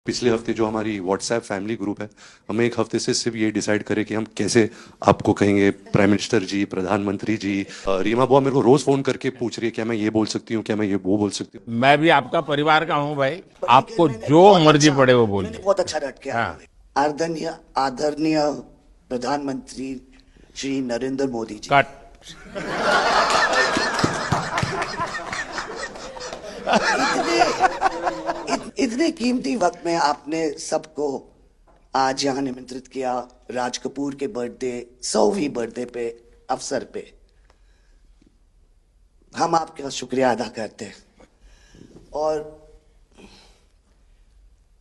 पिछले हफ्ते जो हमारी व्हाट्सएप फैमिली ग्रुप है, हमें एक हफ्ते से सिर्फ ये डिसाइड करें कि हम कैसे आपको कहेंगे प्राइम मिनिस्टर जी, प्रधानमंत्री जी। रीमा बुआ मेरे को रोज फोन करके पूछ रही है क्या मैं ये बोल सकती हूँ, क्या मैं ये वो बोल सकती हूँ। मैं भी आपका परिवार का हूं भाई। पर लेकिन आपको जो मर्जी पड़े वो मैंने बोलिए। बहुत अच्छा डट के हाँ। आदरणीय आदरणीय प्रधानमंत्री श्री नरेंद्र मोदी जी, कट। इतने कीमती वक्त में आपने सबको आज यहाँ निमंत्रित किया राज कपूर के बर्थडे 100वीं बर्थडे पे अवसर पे। हम आपका शुक्रिया अदा करते हैं और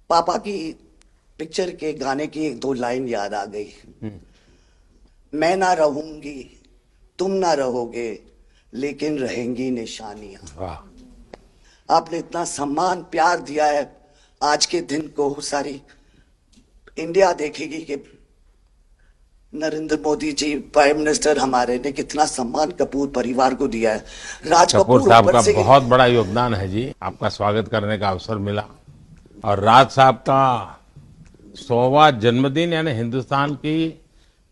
पापा की पिक्चर के गाने की एक दो लाइन याद आ गई। मैं ना रहूंगी, तुम ना रहोगे, लेकिन रहेंगी निशानियां। वाह। आपने इतना सम्मान प्यार दिया है, आज के दिन को सारी इंडिया देखेगी कि नरेंद्र मोदी जी प्राइम मिनिस्टर हमारे ने कितना सम्मान कपूर परिवार को दिया है। राज कपूर कपूर साहब ऊपर का से बहुत बड़ा योगदान है जी। आपका स्वागत करने का अवसर मिला और राज साहब का 100वां जन्मदिन यानी हिंदुस्तान की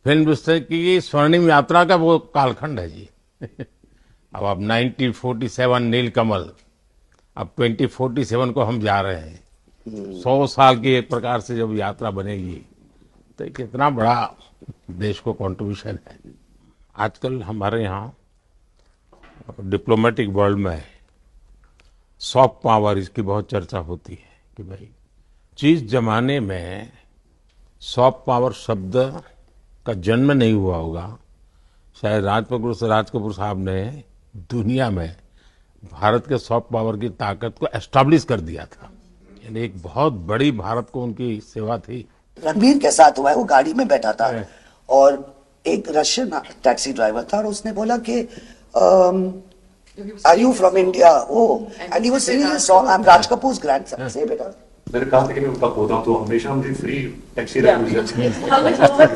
फिल्म इंडस्ट्री की स्वर्णिम यात्रा का वो कालखंड है जी। अब 1947 नीलकमल, अब 2047 को हम जा रहे हैं। 100 साल की एक प्रकार से जब यात्रा बनेगी तो ये कितना बड़ा देश को कंट्रीब्यूशन है। आजकल हमारे यहाँ डिप्लोमेटिक वर्ल्ड में सॉफ्ट पावर इसकी बहुत चर्चा होती है कि भाई जिस जमाने में सॉफ्ट पावर शब्द का जन्म नहीं हुआ होगा, शायद राज कपूर साहब ने दुनिया में भारत के सॉफ्ट पावर की ताकत को एस्टैब्लिश कर दिया था। यानी एक बहुत बड़ी भारत को उनकी सेवा थी। रणबीर के साथ हुआ है, वो गाड़ी में बैठा था और एक रशियन टैक्सी ड्राइवर था और उसने बोला कि are you from India? Oh and he was singing a song, I am Raj Kapoor's grandson. से बेटा मैंने कहा था कि मैं उनका पोता हूं, तो हमेशा मुझे फ्री टैक्सी रखनी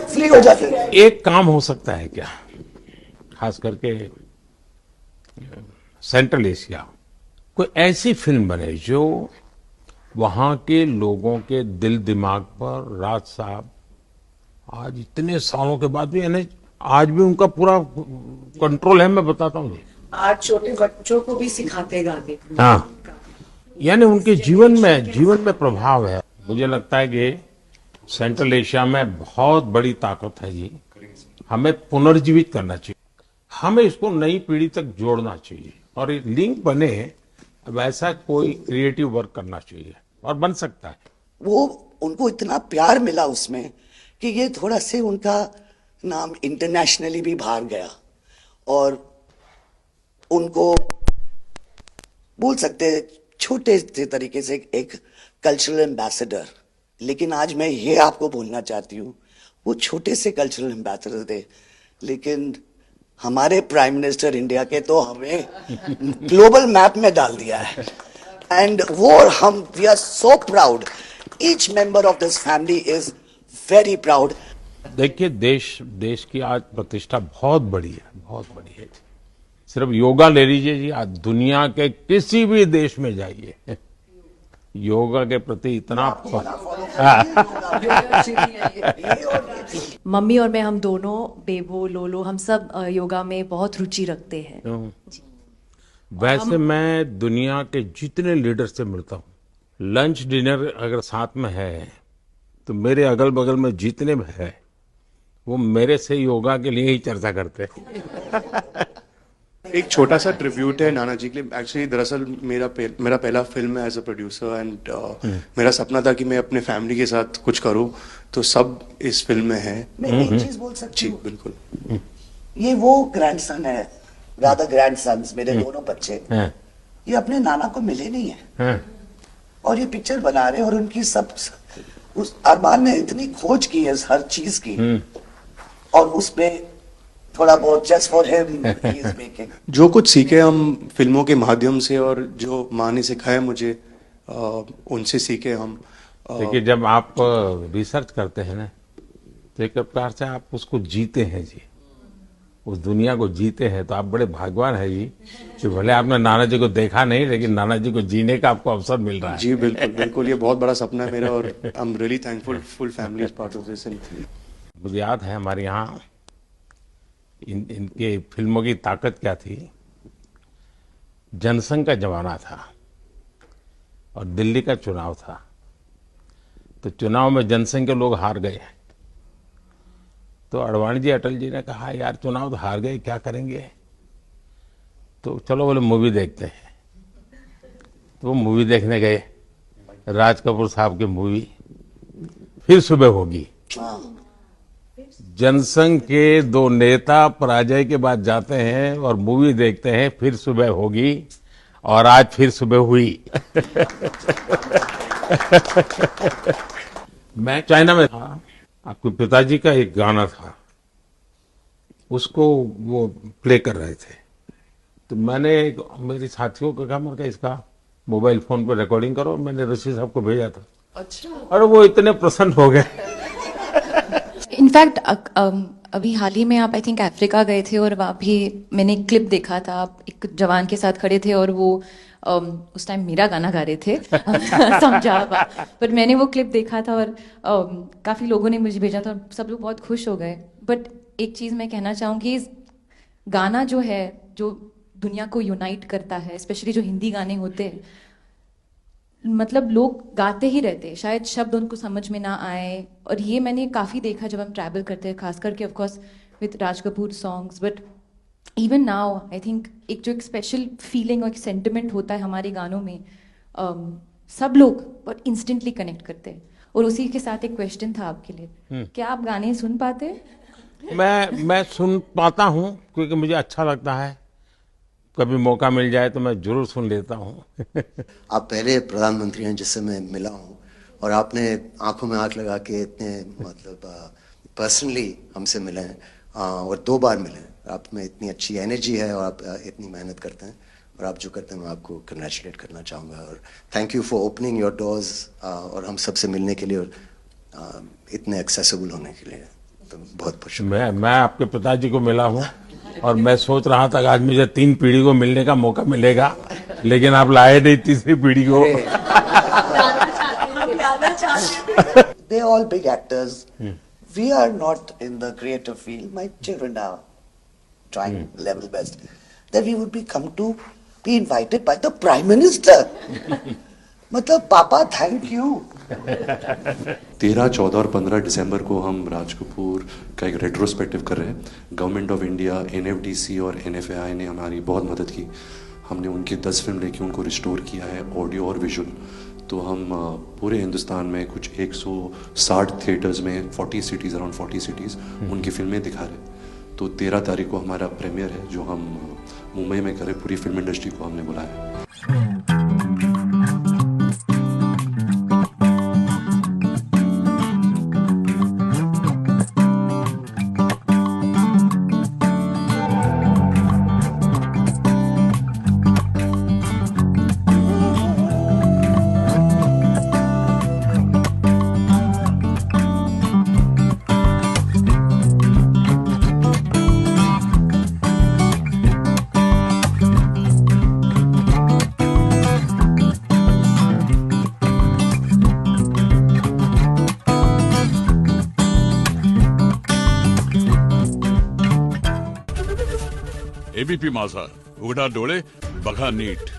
फ्री हो जाती है। एक काम हो सकता है क्या, खास करके सेंट्रल एशिया, कोई ऐसी फिल्म बने जो वहां के लोगों के दिल दिमाग पर राज साहब आज इतने सालों के बाद भी, यानी आज भी उनका पूरा कंट्रोल है। मैं बताता हूँ जी। आज छोटे बच्चों को भी सिखाते गाने। हाँ, यानी उनके जीवन में प्रभाव है। मुझे लगता है कि सेंट्रल एशिया में बहुत बड़ी ताकत है जी। हमें पुनर्जीवित करना चाहिए, हमें इसको नई पीढ़ी तक जोड़ना चाहिए और एक लिंक बने। अब ऐसा कोई क्रिएटिव वर्क करना चाहिए और बन सकता है। वो उनको इतना प्यार मिला उसमें कि ये थोड़ा से उनका नाम इंटरनेशनली भी बाहर गया और उनको बोल सकते हैं छोटे से तरीके से एक कल्चरल एम्बेसडर। लेकिन आज मैं ये आपको बोलना चाहती हूँ, वो छोटे से कल्चरल एम्बेसडर थे, लेकिन हमारे प्राइम मिनिस्टर इंडिया के तो हमें ग्लोबल मैप में डाल दिया है। एंड वो हम we are so proud, each member of this family is very proud. देखिए, देश की आज प्रतिष्ठा बहुत बड़ी है, बहुत बड़ी है। सिर्फ योगा ले लीजिए जी, आज दुनिया के किसी भी देश में जाइए, योगा के प्रति इतना मम्मी और मैं, हम दोनों, बेबो लोलो, हम सब योगा में बहुत रुचि रखते हैं। वैसे मैं दुनिया के जितने लीडर से मिलता हूँ, लंच डिनर अगर साथ में है तो मेरे अगल बगल में जितने भी है वो मेरे से योगा के लिए ही चर्चा करते हैं। एक छोटा सा ट्रिब्यूट है नाना जी के लिए। एक्चुअली दरअसल मेरा पहला फिल्म है एज अ प्रोड्यूसर एंड मेरा सपना था कि मैं अपने फैमिली के साथ कुछ करूं, तो सब इस फिल्म में है। मैं एक चीज बोल सकती जी हूँ, बिल्कुल। ये वो ग्रैंडसन है, राधा ग्रैंडसन्स मेरे दोनों बच्चे, ये अपने नाना को मिले नहीं है और ये पिक्चर बना रहे हैं और उनकी सब उस अरमान ने इतनी खोज की है हर चीज की और उसमें थोड़ा बहुत just for him he is making. जो कुछ सीखे हम फिल्मों के माध्यम से और जो माँ ने सिखाया मुझे, उनसे सीखे हम। देखिए, जब आप रिसर्च करते हैं ना तो एक प्रकार से आप उसको जीते हैं जी। उस दुनिया को जीते हैं, तो आप बड़े भाग्यवान हैं जी कि भले आपने नाना जी को देखा नहीं, लेकिन नाना जी को जीने का आपको अवसर मिल रहा है। जी बिल्कुल बिल्कुल, ये बहुत बड़ा सपना है मेरा और I am really thankful, full family is part of this. मुझे याद है हमारे यहाँ इनके फिल्मों की ताकत क्या थी। जनसंघ का जमाना था और दिल्ली का चुनाव था, तो चुनाव में जनसंघ के लोग हार गए। तो अडवाणी जी, अटल जी ने कहा यार चुनाव तो हार गए, क्या करेंगे, तो चलो बोले मूवी देखते हैं। तो वो मूवी देखने गए, राज कपूर साहब की मूवी फिर सुबह होगी। जनसंघ के दो नेता पराजय के बाद जाते हैं और मूवी देखते हैं फिर सुबह होगी, और आज फिर सुबह हुई। मैं चाइना में था, आपके पिताजी का एक गाना था, उसको वो प्ले कर रहे थे। तो मैंने मेरे साथियों को कहा, मैंने कहा इसका मोबाइल फोन पर रिकॉर्डिंग करो। मैंने ऋषि साहब को भेजा था। अच्छा। और वो इतने प्रसन्न हो गए। इनफैक्ट अभी हाल ही में आप आई थिंक अफ्रीका गए थे और वहाँ भी मैंने एक क्लिप देखा था, आप एक जवान के साथ खड़े थे और वो उस टाइम मेरा गाना गा रहे थे। समझा आप, पर मैंने वो क्लिप देखा था और काफ़ी लोगों ने मुझे भेजा था और सब लोग बहुत खुश हो गए। बट एक चीज़ मैं कहना चाहूँगी, गाना जो है जो दुनिया को यूनाइट करता है, स्पेशली जो हिंदी गाने होते हैं, मतलब लोग गाते ही रहते हैं, शायद शब्द उनको समझ में ना आए। और ये मैंने काफ़ी देखा जब हम ट्रैवल करते हैं, खास करके of course with Raj Kapoor songs, but even now I think एक जो एक स्पेशल फीलिंग और एक सेंटिमेंट होता है हमारे गानों में, सब लोग बहुत इंस्टेंटली कनेक्ट करते हैं। और उसी के साथ एक क्वेश्चन था आपके लिए, क्या आप गाने सुन पाते हैं? मैं सुन पाता हूँ, क्योंकि मुझे अच्छा लगता है। कभी मौका मिल जाए तो मैं जरूर सुन लेता हूँ। आप पहले प्रधानमंत्री हैं जिससे मैं मिला हूँ, और आपने आंखों में आंख लगा के इतने मतलब पर्सनली हमसे मिले हैं, और 2 बार मिले हैं। आप में इतनी अच्छी एनर्जी है और आप इतनी मेहनत करते हैं, और आप जो करते हैं मैं आपको कंग्रेचुलेट करना चाहूँगा। और thank you for opening your doors, और हम सबसे मिलने के लिए और इतने एक्सेसिबल होने के लिए, तो बहुत खुश हूँ। मैं आपके पिताजी को मिला हूँ और मैं सोच रहा था कि आज मुझे 3 पीढ़ी को मिलने का मौका मिलेगा, लेकिन आप लाए नहीं तीसरी पीढ़ी को। They're all big actors. We are not in the creative field. My children are trying level best. That we would be invited by the Prime Minister. मतलब पापा थैंक यू। 13, 14 और 15 दिसंबर को हम राज कपूर का एक रेट्रोस्पेक्टिव कर रहे हैं। गवर्नमेंट ऑफ इंडिया, NFDC और NFAI ने हमारी बहुत मदद की। हमने उनकी 10 फिल्म लेके उनको रिस्टोर किया है, ऑडियो और विजुअल। तो हम पूरे हिंदुस्तान में कुछ 160 थिएटर्स में 40 सिटीज़, अराउंड 40 सिटीज़ उनकी फिल्में दिखा रहे हैं। तो 13 तारीख को हमारा प्रीमियर है, जो हम मुंबई में करें। पूरी फिल्म इंडस्ट्री को हमने बुलाया है। एबीपी माझा, उघडा डोळे बघा नीट।